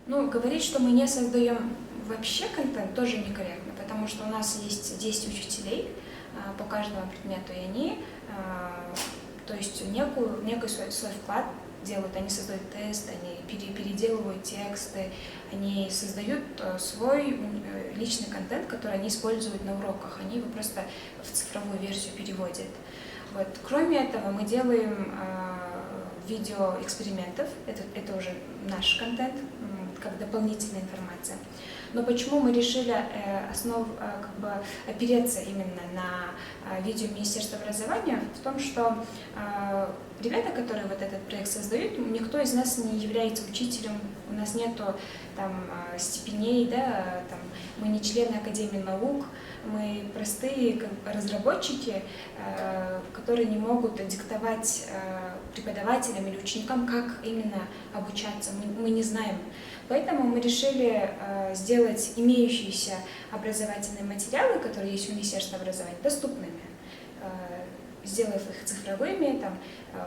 Ну, говорить, что мы не создаем вообще контент, тоже некорректно, потому что у нас есть 10 учителей по каждому предмету, и они, то есть некий свой вклад делают, они создают тест, они переделывают тексты, они создают свой личный контент, который они используют на уроках, они его просто в цифровую версию переводят. Вот. Кроме этого, мы делаем видео экспериментов, это уже наш контент, как дополнительная информация. Но почему мы решили опереться именно на видео Министерства образования, в том, что ребята, которые вот этот проект создают, никто из нас не является учителем, у нас нету там степеней, да, там, мы не члены Академии наук, мы простые разработчики, которые не могут диктовать преподавателям или ученикам, как именно обучаться, мы не знаем. Поэтому мы решили сделать имеющиеся образовательные материалы, которые есть у Министерства образования, доступными, сделав их цифровыми, там,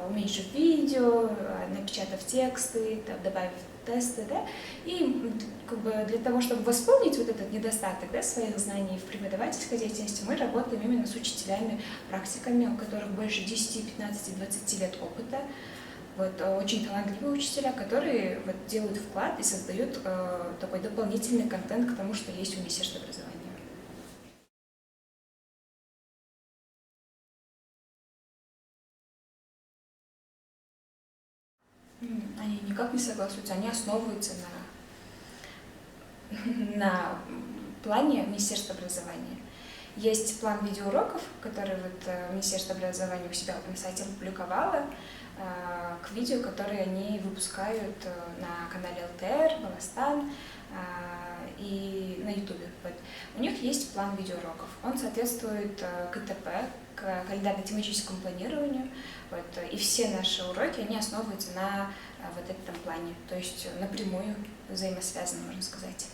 уменьшив видео, напечатав тексты, там, добавив тесты, да, и как бы для того, чтобы восполнить вот этот недостаток, да, своих знаний в преподавательской деятельности, мы работаем именно с учителями, практиками, у которых больше 10, 15, 20 лет опыта. Вот, очень талантливые учителя, которые вот, делают вклад и создают такой дополнительный контент к тому, что есть у Министерства образования. Они никак не согласуются, они основываются на плане Министерства образования. Есть план видеоуроков, который вот Министерство образования у себя на сайте опубликовало, к видео, которые они выпускают на канале ЛТР, Баластан и на Ютубе. Вот. У них есть план видеоуроков. Он соответствует КТП, к календарно-тематическому планированию. Вот. И все наши уроки, они основываются на вот этом плане, то есть напрямую взаимосвязаны, можно сказать.